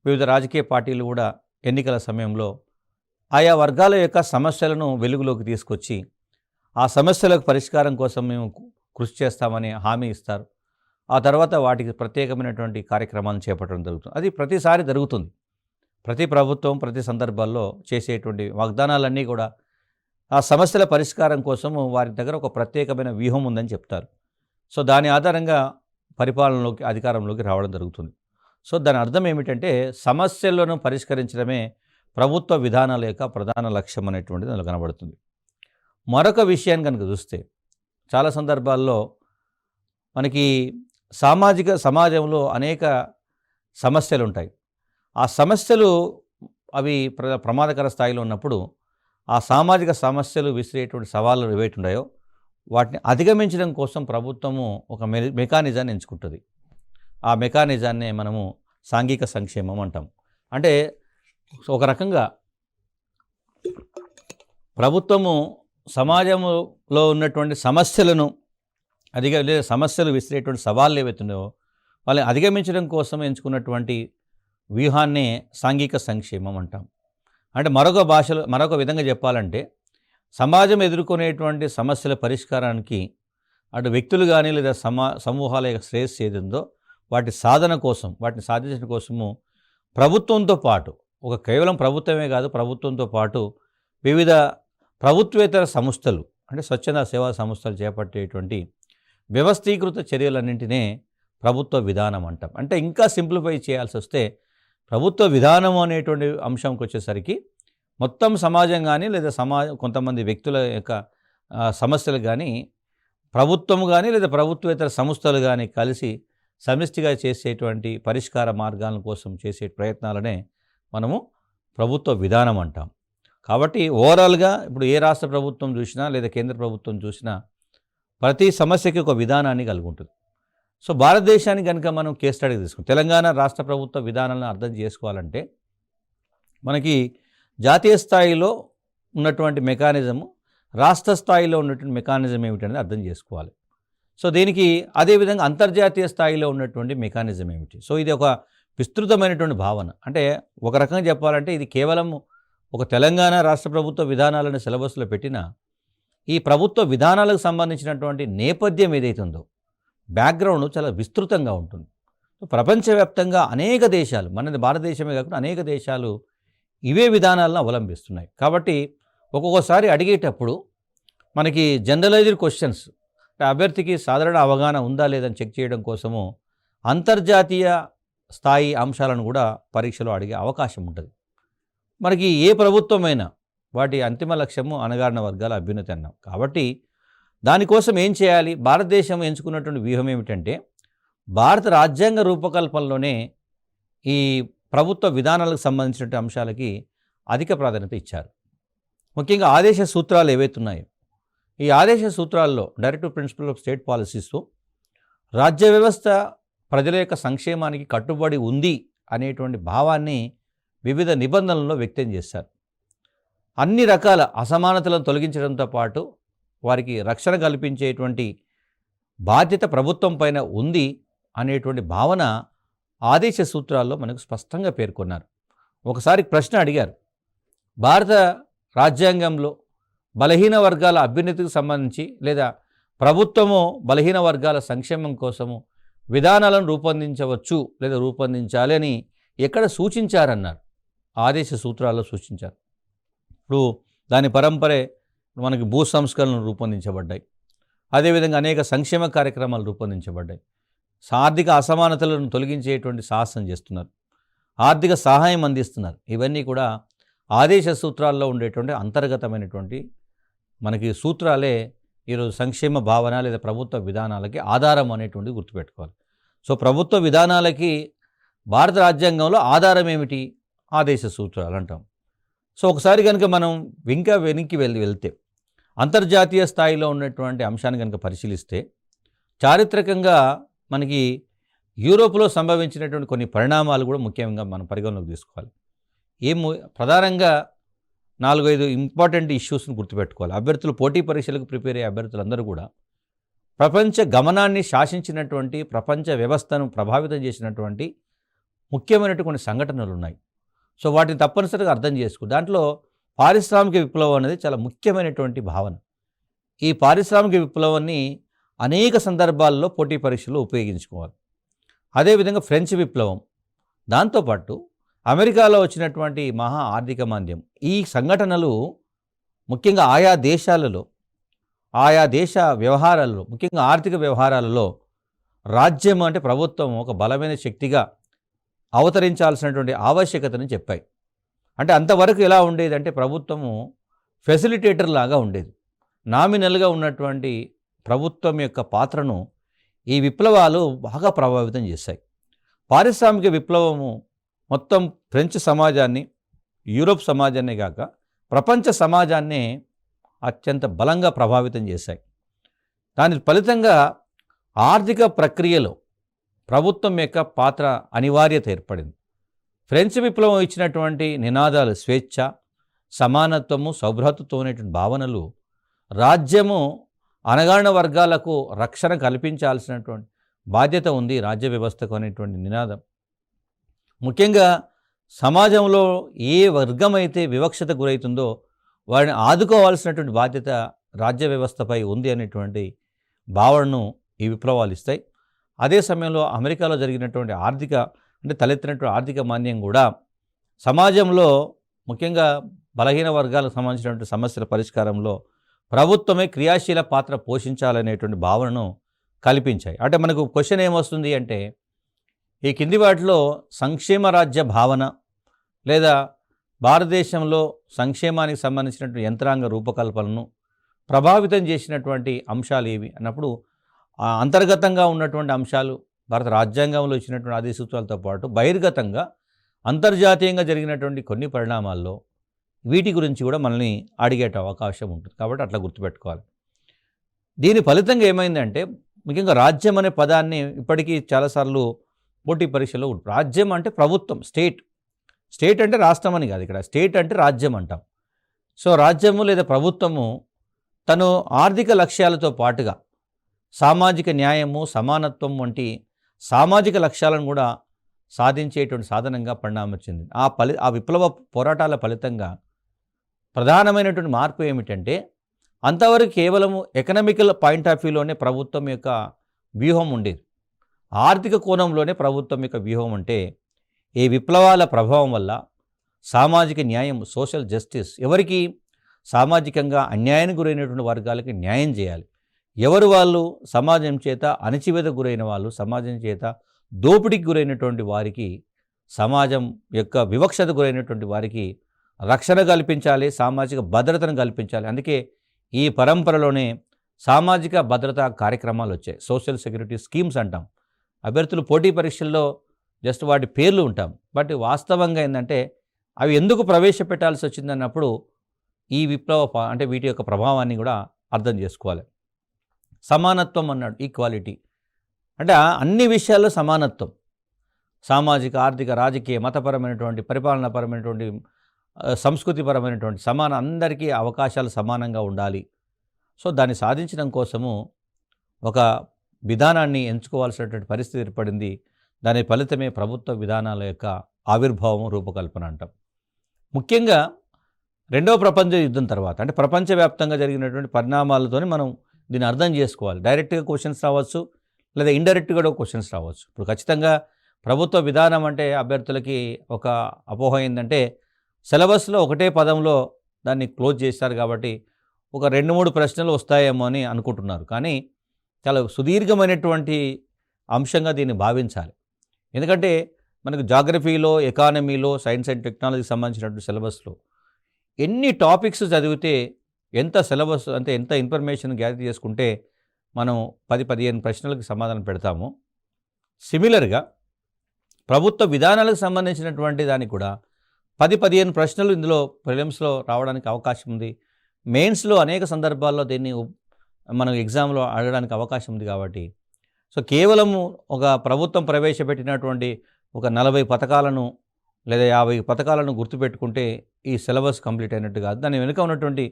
వివిధ రాజకీయ పార్టీలు కూడా ఎన్నికల సమయంలో ఆయా వర్గాల యొక్క సమస్యలను వెలుగులోకి తీసుకొచ్చి ఆ సమస్యలకు పరిష్కారం కోసం మేము కృషి చేస్తామని హామీ ఇస్తారు. ఆ తర్వాత వాటికి ప్రత్యేకమైనటువంటి కార్యక్రమాలను చేపట్టడం జరుగుతుంది. అది ప్రతిసారి జరుగుతుంది. ప్రతి ప్రభుత్వం ప్రతి సందర్భాల్లో చేసేటువంటి వాగ్దానాలన్నీ కూడా ఆ సమస్యల పరిష్కారం కోసము వారి దగ్గర ఒక ప్రత్యేకమైన వ్యూహం ఉందని చెప్తారు. సో దాని ఆధారంగా పరిపాలనలోకి అధికారంలోకి రావడం జరుగుతుంది. సో దాని అర్థం ఏమిటంటే సమస్యలను పరిష్కరించడమే ప్రభుత్వ విధానాల యొక్క ప్రధాన లక్ష్యం అనేటువంటిది అందులో కనబడుతుంది. మరొక విషయాన్ని కనుక చూస్తే చాలా సందర్భాల్లో మనకి సమాజంలో అనేక సమస్యలు ఉంటాయి. ఆ సమస్యలు అవి ప్రమాదకర స్థాయిలో ఉన్నప్పుడు ఆ సామాజిక సమస్యలు విసిరేటువంటి సవాళ్ళు ఏవైతే ఉన్నాయో వాటిని అధిగమించడం కోసం ప్రభుత్వము ఒక మెకానిజాన్ని ఎంచుకుంటుంది. ఆ మెకానిజాన్నే మనము సాంఘిక సంక్షేమం అంటాం. అంటే ఒక రకంగా ప్రభుత్వము సమాజంలో ఉన్నటువంటి సమస్యలను లేదా సమస్యలు విసిరేటువంటి సవాళ్ళు ఏవైతే ఉన్నాయో వాళ్ళని అధిగమించడం కోసం ఎంచుకున్నటువంటి వ్యూహాన్నే సాంఘిక సంక్షేమం అంటాం. అంటే మరొక విధంగా చెప్పాలంటే సమాజం ఎదుర్కొనేటువంటి సమస్యల పరిష్కారానికి అటు వ్యక్తులు కానీ లేదా సమూహాల యొక్క శ్రేయస్సు ఏదిందో వాటి సాధన కోసం, వాటిని సాధించడం కోసము ప్రభుత్వంతో పాటు కేవలం ప్రభుత్వమే కాదు, ప్రభుత్వంతో పాటు వివిధ ప్రభుత్వేతర సంస్థలు అంటే స్వచ్ఛంద సేవా సంస్థలు చేపట్టేటువంటి వ్యవస్థీకృత చర్యలన్నింటినే ప్రభుత్వ విధానం అంటాం. అంటే ఇంకా సింప్లిఫై చేయాల్సి వస్తే ప్రభుత్వ విధానం అనేటువంటి అంశంకి వచ్చేసరికి మొత్తం సమాజం కానీ లేదా కొంతమంది వ్యక్తుల యొక్క సమస్యలు కానీ ప్రభుత్వం కానీ లేదా ప్రభుత్వేతర సంస్థలు కానీ కలిసి సమిష్టిగా చేసేటువంటి పరిష్కార మార్గాల కోసం చేసే ప్రయత్నాలనే మనము ప్రభుత్వ విధానం అంటాం. కాబట్టి ఓవరాల్గా ఇప్పుడు ఏ రాష్ట్ర ప్రభుత్వం చూసినా లేదా కేంద్ర ప్రభుత్వం చూసినా ప్రతి సమస్యకి ఒక విధానాన్ని కలిగి ఉంటుంది. సో భారతదేశానికి కనుక మనం కేస్ స్టడీ తీసుకుంటాం, తెలంగాణ రాష్ట్ర ప్రభుత్వ విధానాలను అర్థం చేసుకోవాలంటే మనకి జాతీయ స్థాయిలో ఉన్నటువంటి మెకానిజము, రాష్ట్ర స్థాయిలో ఉన్నటువంటి మెకానిజం ఏమిటనేది అర్థం చేసుకోవాలి. సో దీనికి అదేవిధంగా అంతర్జాతీయ స్థాయిలో ఉన్నటువంటి మెకానిజం ఏమిటి. సో ఇది ఒక విస్తృతమైనటువంటి భావన. అంటే ఒక రకంగా చెప్పాలంటే ఇది కేవలం ఒక తెలంగాణ రాష్ట్ర ప్రభుత్వ విధానాలను సిలబస్లో పెట్టినా ఈ ప్రభుత్వ విధానాలకు సంబంధించినటువంటి నేపథ్యం ఏదైతే ఉందో బ్యాక్గ్రౌండ్ చాలా విస్తృతంగా ఉంటుంది. ప్రపంచవ్యాప్తంగా అనేక దేశాలు, మనది భారతదేశమే కాకుండా అనేక దేశాలు ఇవే విధానాలను అవలంబిస్తున్నాయి. కాబట్టి ఒక్కొక్కసారి అడిగేటప్పుడు మనకి జనరలైజ్డ్ క్వశ్చన్స్ అభ్యర్థికి సాధారణ అవగాహన ఉందా లేదని చెక్ చేయడం కోసము అంతర్జాతీయ స్థాయి అంశాలను కూడా పరీక్షలో అడిగే అవకాశం ఉంటుంది. మనకి ఏ ప్రభుత్వమైనా వాటి అంతిమ లక్ష్యము అణగారిన వర్గాల అభ్యున్నతి అన్నాం. కాబట్టి దానికోసం ఏం చేయాలి? భారతదేశం ఎంచుకున్నటువంటి వ్యూహం ఏమిటంటే భారత రాజ్యాంగ రూపకల్పనలోనే ఈ ప్రభుత్వ విధానాలకు సంబంధించిన అంశాలకి అధిక ప్రాధాన్యత ఇచ్చారు. ముఖ్యంగా ఆదేశ సూత్రాలు ఏవైతే ఉన్నాయో ఈ ఆదేశ సూత్రాల్లో డైరెక్టివ్ ప్రిన్సిపల్ ఆఫ్ స్టేట్ పాలసీస్తో రాజ్య వ్యవస్థ ప్రజల యొక్క సంక్షేమానికి కట్టుబడి ఉంది అనేటువంటి భావాన్ని వివిధ నిబంధనల్లో వ్యక్తం చేశారు. అన్ని రకాల అసమానతలను తొలగించడంతో పాటు వారికి రక్షణ కల్పించేటువంటి బాధ్యత ప్రభుత్వం పైన ఉంది అనేటువంటి భావన ఆదేశ సూత్రాల్లో మనకు స్పష్టంగా పేర్కొన్నారు. ఒకసారి ప్రశ్న అడిగారు, భారత రాజ్యాంగంలో బలహీన వర్గాల అభ్యున్నతికి సంబంధించి లేదా ప్రభుత్వము బలహీన వర్గాల సంక్షేమం కోసము విధానాలను రూపొందించవచ్చు లేదా రూపొందించాలి అని ఎక్కడ సూచించారన్నారు? ఆదేశ సూత్రాల్లో సూచించారు. ఇప్పుడు దాని పరంపరే మనకి భూ సంస్కరణలు రూపొందించబడ్డాయి. అదేవిధంగా అనేక సంక్షేమ కార్యక్రమాలు రూపొందించబడ్డాయి. ఆర్థిక అసమానతలను తొలగించేటువంటి సాహసం చేస్తున్నారు, ఆర్థిక సహాయం అందిస్తున్నారు. ఇవన్నీ కూడా ఆదేశ సూత్రాల్లో ఉండేటువంటి అంతర్గతమైనటువంటి మనకి సూత్రాలే ఈరోజు సంక్షేమ భావన లేదా ప్రభుత్వ విధానాలకి ఆధారం అనేటువంటిది గుర్తుపెట్టుకోవాలి. సో ప్రభుత్వ విధానాలకి భారత రాజ్యాంగంలో ఆధారం ఏమిటి? ఆదేశ సూత్రాలు అంటాం. సో ఒకసారి కనుక మనం ఇంకా వెనక్కి వెళ్తే అంతర్జాతీయ స్థాయిలో ఉన్నటువంటి అంశాన్ని కనుక పరిశీలిస్తే చారిత్రకంగా మనకి యూరోప్లో సంభవించినటువంటి కొన్ని పరిణామాలు కూడా ముఖ్యంగా మనం పరిగణలోకి తీసుకోవాలి. ప్రధానంగా 4-5 ఇంపార్టెంట్ ఇష్యూస్ని గుర్తుపెట్టుకోవాలి. అభ్యర్థులు పోటీ పరీక్షలకు ప్రిపేర్ అయ్యే అభ్యర్థులందరూ కూడా ప్రపంచ గమనాన్ని శాసించినటువంటి, ప్రపంచ వ్యవస్థను ప్రభావితం చేసినటువంటి ముఖ్యమైనటువంటి సంఘటనలు ఉన్నాయి. సో వాటిని తప్పనిసరిగా అర్థం దాంట్లో పారిశ్రామిక విప్లవం అనేది చాలా ముఖ్యమైనటువంటి భావన. ఈ పారిశ్రామిక విప్లవాన్ని అనేక సందర్భాల్లో పోటీ పరీక్షల్లో ఉపయోగించుకోవాలి. అదేవిధంగా ఫ్రెంచ్ విప్లవం, దాంతోపాటు అమెరికాలో వచ్చినటువంటి మహా ఆర్థిక మాంద్యం, ఈ సంఘటనలు ముఖ్యంగా ఆయా దేశాలలో, ఆయా దేశ వ్యవహారాలలో, ముఖ్యంగా ఆర్థిక వ్యవహారాలలో రాజ్యం అంటే ప్రభుత్వం ఒక బలమైన శక్తిగా అవతరించాల్సినటువంటి ఆవశ్యకతను చెప్పాయి. అంటే అంతవరకు ఎలా ఉండేది అంటే ప్రభుత్వము ఫెసిలిటేటర్ లాగా ఉండేది. నామినల్గా ఉన్నటువంటి ప్రభుత్వం యొక్క పాత్రను ఈ విప్లవాలు బాగా ప్రభావితం చేశాయి. పారిశ్రామిక విప్లవము మొత్తం ఫ్రెంచ్ సమాజాన్ని, యూరోప్ సమాజాన్ని కాక ప్రపంచ సమాజాన్ని అత్యంత బలంగా ప్రభావితం చేశాయి. దాని ఫలితంగా ఆర్థిక ప్రక్రియలో ప్రభుత్వం యొక్క పాత్ర అనివార్యత ఏర్పడింది. ఫ్రెంచ్ విప్లవం ఇచ్చినటువంటి నినాదాలు స్వేచ్ఛ, సమానత్వము, సౌభ్రాతృత్వం అనేటువంటి భావనలు రాజ్యము అణగారిన వర్గాలకు రక్షణ కల్పించాల్సినటువంటి బాధ్యత ఉంది రాజ్య వ్యవస్థకు అనేటువంటి నినాదం. ముఖ్యంగా సమాజంలో ఏ వర్గం అయితే వివక్షత గురవుతుందో వారిని ఆదుకోవాల్సినటువంటి బాధ్యత రాజ్య వ్యవస్థపై ఉంది అనేటువంటి భావనను ఈ విప్లవాలు ఇస్తాయి. అదే సమయంలో అమెరికాలో జరిగినటువంటి తలెత్తినటువంటి ఆర్థిక మాంద్యం కూడా సమాజంలో ముఖ్యంగా బలహీన వర్గాలకు సంబంధించినటువంటి సమస్యల పరిష్కారంలో ప్రభుత్వమే క్రియాశీల పాత్ర పోషించాలనేటువంటి భావనను కల్పించాయి. అంటే మనకు క్వశ్చన్ ఏమొస్తుంది అంటే, ఈ కింది వాటిలో సంక్షేమ రాజ్య భావన లేదా భారతదేశంలో సంక్షేమానికి సంబంధించినటువంటి యంత్రాంగ రూపకల్పనను ప్రభావితం చేసినటువంటి అంశాలు ఏవి అన్నప్పుడు, అంతర్గతంగా ఉన్నటువంటి అంశాలు భారత రాజ్యాంగంలో ఇచ్చినటువంటి ఆదేశ సూత్రాలతో పాటు బహిర్గతంగా అంతర్జాతీయంగా జరిగినటువంటి కొన్ని పరిణామాల్లో వీటి గురించి కూడా మనల్ని అడిగేట అవకాశం ఉంటుంది. కాబట్టి అట్లా గుర్తుపెట్టుకోవాలి. దీని ఫలితంగా ఏమైందంటే, ముఖ్యంగా రాజ్యం అనే పదాన్ని ఇప్పటికీ చాలాసార్లు పోటీ పరీక్షలో రాజ్యం అంటే ప్రభుత్వం, స్టేట్ అంటే రాష్ట్రం అని కాదు, ఇక్కడ స్టేట్ అంటే రాజ్యం అంటాం. సో రాజ్యము లేదా ప్రభుత్వము తను ఆర్థిక లక్ష్యాలతో పాటుగా సామాజిక న్యాయము, సమానత్వం వంటి సామాజిక లక్ష్యాలను కూడా సాధించేటువంటి సాధనంగా పరిణామం చెందింది. ఆ విప్లవ పోరాటాల ఫలితంగా ప్రధానమైనటువంటి మార్పు ఏమిటంటే, అంతవరకు కేవలము ఎకనామికల్ పాయింట్ ఆఫ్ వ్యూలోనే ప్రభుత్వం యొక్క వ్యూహం ఉండేది. ఆర్థిక కోణంలోనే ప్రభుత్వం యొక్క వ్యూహం అంటే, ఈ విప్లవాల ప్రభావం వల్ల సామాజిక న్యాయం, సోషల్ జస్టిస్, ఎవరికి సామాజికంగా అన్యాయానికి గురైనటువంటి వర్గాలకి న్యాయం చేయాలి, ఎవరు వాళ్ళు సమాజం చేత అణచివేత గురైన వాళ్ళు, సమాజం చేత దోపిడీకి గురైనటువంటి వారికి, సమాజం యొక్క వివక్షత గురైనటువంటి వారికి రక్షణ కల్పించాలి, సామాజిక భద్రతను కల్పించాలి. అందుకే ఈ పరంపరలోనే సామాజిక భద్రతా కార్యక్రమాలు వచ్చాయి, సోషల్ సెక్యూరిటీ స్కీమ్స్ అంటాం. అభ్యర్థులు పోటీ పరీక్షల్లో జస్ట్ వాటి పేర్లు ఉంటాం, బట్ వాస్తవంగా ఏంటంటే అవి ఎందుకు ప్రవేశపెట్టాల్సి వచ్చిందన్నప్పుడు ఈ వీటి యొక్క ప్రభావాన్ని కూడా అర్థం చేసుకోవాలి. సమానత్వం అన్నాడు, ఈక్వాలిటీ అంటే అన్ని విషయాల్లో సమానత్వం, సామాజిక, ఆర్థిక, రాజకీయ, మతపరమైనటువంటి, పరిపాలనాపరమైనటువంటి, సంస్కృతిపరమైనటువంటి అందరికీ అవకాశాలు సమానంగా ఉండాలి. సో దాన్ని సాధించడం కోసము ఒక విధానాన్ని ఎంచుకోవాల్సినటువంటి పరిస్థితి ఏర్పడింది. దాని ఫలితమే ప్రభుత్వ విధానాల యొక్క ఆవిర్భావం, రూపకల్పన అంటాం. ముఖ్యంగా రెండవ ప్రపంచ యుద్ధం తర్వాత అంటే ప్రపంచవ్యాప్తంగా జరిగినటువంటి పరిణామాలతోనే మనం దీన్ని అర్థం చేసుకోవాలి. డైరెక్ట్గా క్వశ్చన్స్ రావచ్చు, లేదా ఇండైరెక్ట్గా కూడా క్వశ్చన్స్ రావచ్చు. ఇప్పుడు ఖచ్చితంగా ప్రభుత్వ విధానం అంటే అభ్యర్థులకి ఒక అపోహ ఏంటంటే, సిలబస్లో ఒకటే పదంలో దాన్ని క్లోజ్ చేస్తారు కాబట్టి ఒక 2-3 ప్రశ్నలు వస్తాయేమో అని అనుకుంటున్నారు. కానీ చాలా సుదీర్ఘమైనటువంటి అంశంగా దీన్ని భావించాలి. ఎందుకంటే మనకు జాగ్రఫీలో, ఎకానమీలో, సైన్స్ అండ్ టెక్నాలజీకి సంబంధించినటువంటి సిలబస్లో ఎన్ని టాపిక్స్ చదివితే ఎంత సిలబస్ అంటే ఎంత ఇన్ఫర్మేషన్ గ్యాదర్ చేసుకుంటే మనం 10-15 ప్రశ్నలకు సమాధానం పెడతాము. సిమిలర్గా ప్రభుత్వ విధానాలకు సంబంధించినటువంటి దానికి కూడా 10-15 ప్రశ్నలు ఇందులో ప్రిలిమ్స్లో రావడానికి అవకాశం ఉంది. మెయిన్స్లో అనేక సందర్భాల్లో దీన్ని మనం ఎగ్జామ్లో అడగడానికి అవకాశం ఉంది కాబట్టి సో కేవలము ఒక ప్రభుత్వం ప్రవేశపెట్టినటువంటి ఒక 40 పథకాలను లేదా 50 పథకాలను గుర్తుపెట్టుకుంటే ఈ సిలబస్ కంప్లీట్ అయినట్టు కాదు. దాని వెనుక ఉన్నటువంటి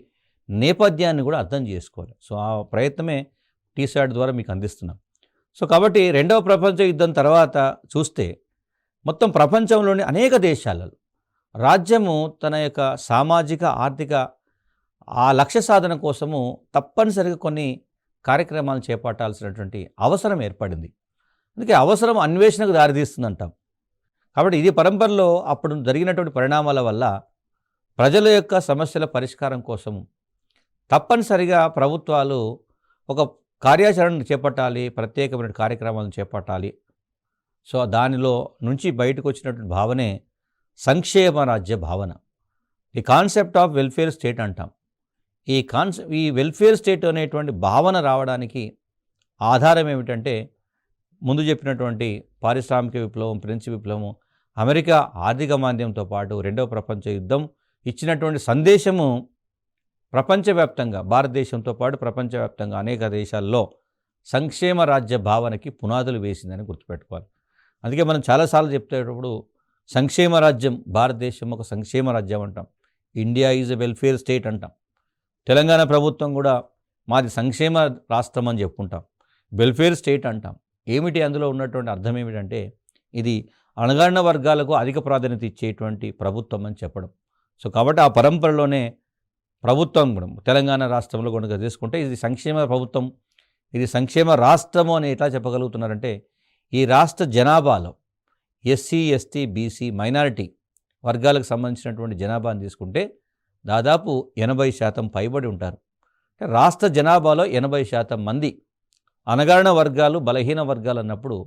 నేపథ్యాన్ని కూడా అర్థం చేసుకోవాలి. సో ఆ ప్రయత్నమే టీశాట్ ద్వారా మీకు అందిస్తున్నాం. సో కాబట్టి రెండవ ప్రపంచ యుద్ధం తర్వాత చూస్తే మొత్తం ప్రపంచంలోని అనేక దేశాలలో రాజ్యము తన యొక్క సామాజిక ఆర్థిక ఆ లక్ష్య సాధన కోసము తప్పనిసరిగా కొన్ని కార్యక్రమాలు చేపట్టాల్సినటువంటి అవసరం ఏర్పడింది. అందుకే అవసరం అన్వేషణకు దారితీస్తుందంటాం. కాబట్టి ఇది పరంపరలో అప్పుడు జరిగినటువంటి పరిణామాల వల్ల ప్రజల యొక్క సమస్యల పరిష్కారం కోసము తప్పనిసరిగా ప్రభుత్వాలు ఒక కార్యాచరణను చేపట్టాలి, ప్రత్యేకమైన కార్యక్రమాలను చేపట్టాలి. సో దానిలో నుంచి బయటకు వచ్చినటువంటి భావనే సంక్షేమ రాజ్య భావన. The concept of welfare state అంటాం. ఈ వెల్ఫేర్ స్టేట్ అనేటువంటి భావన రావడానికి ఆధారం ఏమిటంటే ముందు చెప్పినటువంటి పారిశ్రామిక విప్లవం, ఫ్రెంచ్ విప్లవం, అమెరికా ఆర్థిక మాంద్యంతో పాటు రెండవ ప్రపంచ యుద్ధం ఇచ్చినటువంటి సందేశము ప్రపంచవ్యాప్తంగా, భారతదేశంతో పాటు ప్రపంచవ్యాప్తంగా అనేక దేశాల్లో సంక్షేమ రాజ్య భావనకి పునాదులు వేసిందని గుర్తుపెట్టుకోవాలి. అందుకే మనం చాలాసార్లు చెప్తేటప్పుడు సంక్షేమ రాజ్యం, భారతదేశం ఒక సంక్షేమ రాజ్యం అంటాం. India is a welfare state అంటాం. తెలంగాణ ప్రభుత్వం కూడా మాది సంక్షేమ రాష్ట్రం అని చెప్పుకుంటాం. వెల్ఫేర్ స్టేట్ అంటాం. ఏమిటి అందులో ఉన్నటువంటి అర్థం ఏమిటంటే ఇది అణగారిన వర్గాలకు అధిక ప్రాధాన్యత ఇచ్చేటువంటి ప్రభుత్వం అని చెప్పడం. సో కాబట్టి ఆ పరంపరలోనే ప్రభుత్వం కూడా తెలంగాణ రాష్ట్రంలో కనుక తీసుకుంటే ఇది సంక్షేమ ప్రభుత్వం, ఇది సంక్షేమ రాష్ట్రము అని ఎట్లా చెప్పగలుగుతున్నారంటే ఈ రాష్ట్ర జనాభాలో ఎస్సీ, ఎస్టీ, బీసీ, మైనారిటీ వర్గాలకు సంబంధించినటువంటి జనాభాను తీసుకుంటే దాదాపు 80% పైబడి ఉంటారు. అంటే రాష్ట్ర జనాభాలో 80% మంది అణగారిన వర్గాలు, బలహీన వర్గాలు అన్నప్పుడు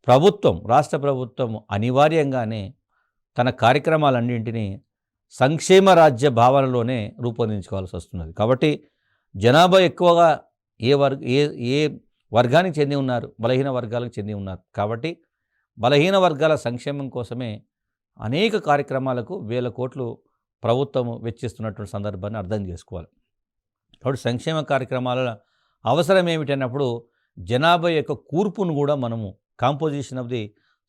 ప్రభుత్వం, రాష్ట్ర ప్రభుత్వం అనివార్యంగానే తన కార్యక్రమాలన్నింటినీ సంక్షేమ రాజ్య భావనలోనే రూపొందించుకోవాల్సి వస్తున్నది. కాబట్టి జనాభా ఎక్కువగా ఏ వర్గానికి చెంది ఉన్నారు, బలహీన వర్గాలకు చెంది ఉన్నారు. కాబట్టి బలహీన వర్గాల సంక్షేమం కోసమే అనేక కార్యక్రమాలకు వేల కోట్లు ప్రభుత్వం వెచ్చిస్తున్నటువంటి సందర్భాన్ని అర్థం చేసుకోవాలి. కాబట్టి సంక్షేమ కార్యక్రమాల అవసరం ఏమిటన్నప్పుడు జనాభా యొక్క కూర్పును కూడా మనము composition of the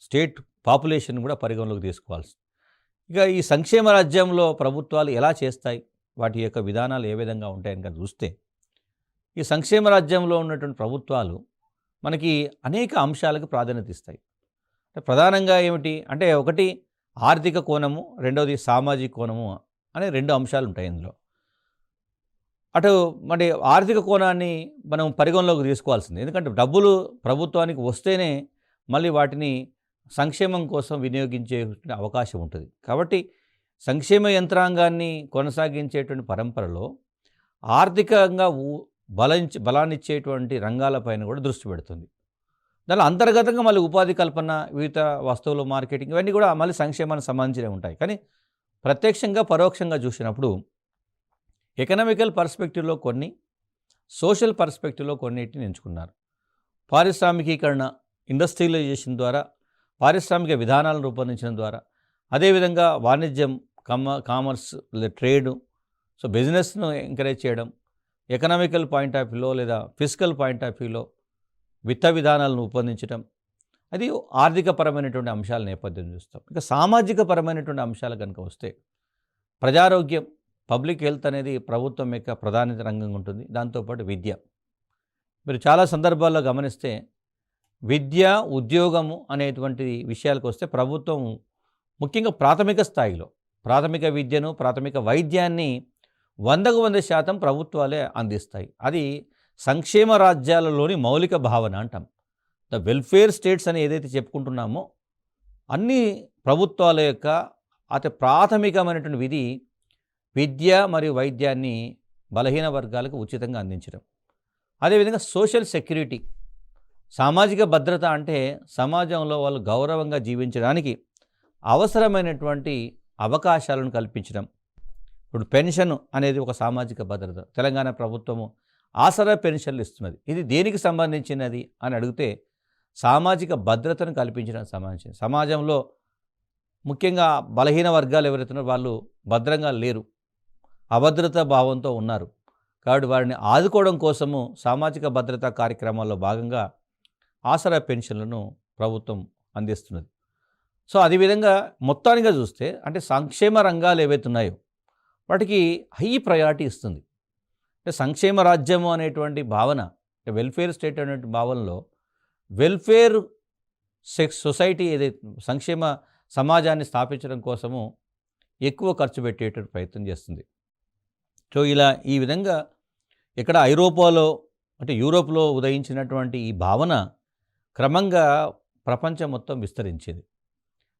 state population కూడా పరిగణలోకి తీసుకోవాల్సి. ఇక ఈ సంక్షేమ రాజ్యంలో ప్రభుత్వాలు ఎలా చేస్తాయి, వాటి యొక్క విధానాలు ఏ విధంగా ఉంటాయని కనుక చూస్తే ఈ సంక్షేమ రాజ్యంలో ఉన్నటువంటి ప్రభుత్వాలు మనకి అనేక అంశాలకు ప్రాధాన్యత ఇస్తాయి. ప్రధానంగా ఏమిటి అంటే ఒకటి ఆర్థిక కోణము, రెండవది సామాజిక కోణము అనే 2 అంశాలు ఉంటాయి ఇందులో. అటు మరి ఆర్థిక కోణాన్ని మనం పరిగణలోకి తీసుకోవాల్సింది. ఎందుకంటే డబ్బులు ప్రభుత్వానికి వస్తేనే మళ్ళీ వాటిని సంక్షేమం కోసం వినియోగించే అవకాశం ఉంటుంది. కాబట్టి సంక్షేమ యంత్రాంగాన్ని కొనసాగించేటువంటి పరంపరలో ఆర్థికంగా బలాన్నిచ్చేటువంటి రంగాలపైన కూడా దృష్టి పెడుతుంది. దానిలో అంతర్గతంగా మళ్ళీ ఉపాధి కల్పన, వివిధ వస్తువులు మార్కెటింగ్ ఇవన్నీ కూడా మళ్ళీ సంక్షేమానికి సంబంధించినవి ఉంటాయి. కానీ ప్రత్యక్షంగా పరోక్షంగా చూసినప్పుడు ఎకనామికల్ పర్స్పెక్టివ్లో కొన్ని, సోషల్ పర్స్పెక్టివ్లో కొన్నిటిని ఎంచుకున్నారు. పారిశ్రామికీకరణ, ఇండస్ట్రియలైజేషన్ ద్వారా పారిశ్రామిక విధానాలను రూపొందించడం ద్వారా, అదేవిధంగా వాణిజ్యం, కామర్స్, ట్రేడు, సో బిజినెస్ను ఎంకరేజ్ చేయడం, ఎకనామికల్ పాయింట్ ఆఫ్ వ్యూలో లేదా ఫిజికల్ పాయింట్ ఆఫ్ వ్యూలో విత్త విధానాలను రూపొందించడం, అది ఆర్థికపరమైనటువంటి అంశాల నేపథ్యం చూస్తాం. ఇక సామాజిక పరమైనటువంటి అంశాలు కనుక వస్తే ప్రజారోగ్యం, పబ్లిక్ హెల్త్ అనేది ప్రభుత్వం యొక్క ప్రాధాన్యత రంగంగా ఉంటుంది. దాంతోపాటు విద్య. మీరు చాలా సందర్భాల్లో గమనిస్తే విద్య, ఉద్యోగము అనేటువంటి విషయాలకు వస్తే ప్రభుత్వం ముఖ్యంగా ప్రాథమిక స్థాయిలో ప్రాథమిక విద్యను, ప్రాథమిక వైద్యాన్ని 100కు 100% ప్రభుత్వాలే అందిస్తాయి. అది సంక్షేమ రాజ్యాలలోని మౌలిక భావన అంటాం. ద వెల్ఫేర్ స్టేట్స్ అని ఏదైతే చెప్పుకుంటున్నామో అన్ని ప్రభుత్వాల యొక్క అతి ప్రాథమికమైనటువంటి విధి విద్య మరియు వైద్యాన్ని బలహీన వర్గాలకు ఉచితంగా అందించడం. అదేవిధంగా సోషల్ సెక్యూరిటీ, సామాజిక భద్రత అంటే సమాజంలో వాళ్ళు గౌరవంగా జీవించడానికి అవసరమైనటువంటి అవకాశాలను కల్పించడం. ఇప్పుడు పెన్షన్ అనేది ఒక సామాజిక భద్రత. తెలంగాణ ప్రభుత్వము ఆసరా పెన్షన్లు ఇస్తున్నది. ఇది దేనికి సంబంధించినది అని అడిగితే సామాజిక భద్రతను కల్పించడానికి సంబంధించింది. సమాజంలో ముఖ్యంగా బలహీన వర్గాలు ఎవరైతే ఉన్నారో వాళ్ళు భద్రంగా లేరు, అభద్రతా భావంతో ఉన్నారు. కాబట్టి వారిని ఆదుకోవడం కోసము సామాజిక భద్రతా కార్యక్రమాల్లో భాగంగా ఆసరా పెన్షన్లను ప్రభుత్వం అందిస్తున్నది. సో అదేవిధంగా మొత్తానిగా చూస్తే అంటే సంక్షేమ రంగాలు ఏవైతే ఉన్నాయో వాటికి హై ప్రయారిటీ ఇస్తుంది. అంటే సంక్షేమ రాజ్యము అనేటువంటి భావన, వెల్ఫేర్ స్టేట్ అనేటువంటి భావనలో వెల్ఫేర్ సొసైటీ ఏదైతే సంక్షేమ సమాజాన్ని స్థాపించడం కోసము ఎక్కువ ఖర్చు పెట్టేటువంటి ప్రయత్నం చేస్తుంది. సో ఇలా ఈ విధంగా ఇక్కడ ఐరోపాలో అంటే యూరోప్లో ఉదయించినటువంటి ఈ భావన క్రమంగా ప్రపంచం మొత్తం విస్తరించింది.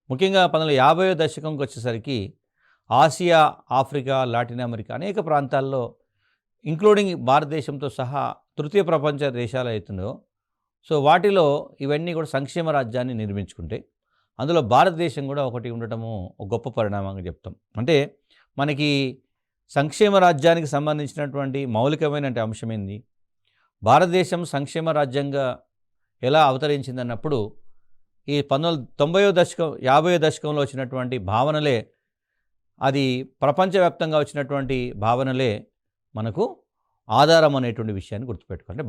ముఖ్యంగా 1950వ దశకంకి వచ్చేసరికి ఆసియా, ఆఫ్రికా, లాటిన్ అమెరికా అనేక ప్రాంతాల్లో ఇంక్లూడింగ్ భారతదేశంతో సహా తృతీయ ప్రపంచ దేశాలు అవుతున్నాయో సో వాటిలో ఇవన్నీ కూడా సంక్షేమ రాజ్యాన్ని నిర్మించుకుంటే అందులో భారతదేశం కూడా ఒకటి ఉండటము ఒక గొప్ప పరిణామంగా చెప్తాం. అంటే మనకి సంక్షేమ రాజ్యానికి సంబంధించినటువంటి మౌలికమైన అంశం ఏంది, భారతదేశం సంక్షేమ రాజ్యంగా ఎలా అవతరించిందన్నప్పుడు ఈ 1990వ దశకం 50వ దశకంలో వచ్చినటువంటి భావనలే, అది ప్రపంచవ్యాప్తంగా వచ్చినటువంటి భావనలే మనకు ఆధారం అనేటువంటి విషయాన్ని గుర్తుపెట్టుకోవాలి. అంటే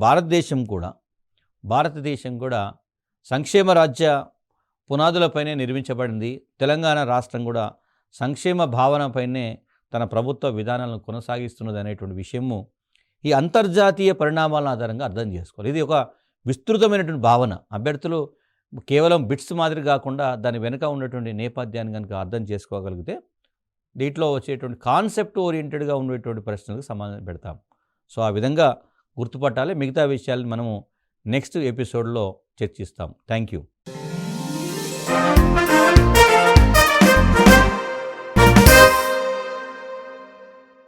భారతదేశం కూడా సంక్షేమ రాజ్య పునాదులపైనే నిర్మించబడింది. తెలంగాణ రాష్ట్రం కూడా సంక్షేమ భావనపైనే తన ప్రభుత్వ విధానాలను కొనసాగిస్తున్నది అనేటువంటి విషయము ఈ అంతర్జాతీయ పరిణామాల ఆధారంగా అర్థం చేసుకోవాలి. ఇది ఒక విస్తృతమైనటువంటి భావన. అభ్యర్థులు కేవలం బిట్స్ మాదిరి కాకుండా దాని వెనుక ఉన్నటువంటి నేపథ్యాన్ని కనుక అర్థం చేసుకోగలిగితే దీంట్లో వచ్చేటువంటి కాన్సెప్ట్ ఓరియంటెడ్గా ఉండేటువంటి ప్రశ్నలకు సమాధానం పెడతాం. సో ఆ విధంగా గుర్తుపట్టాలి. మిగతా విషయాలను మనము నెక్స్ట్ ఎపిసోడ్లో చర్చిస్తాం. Thank you.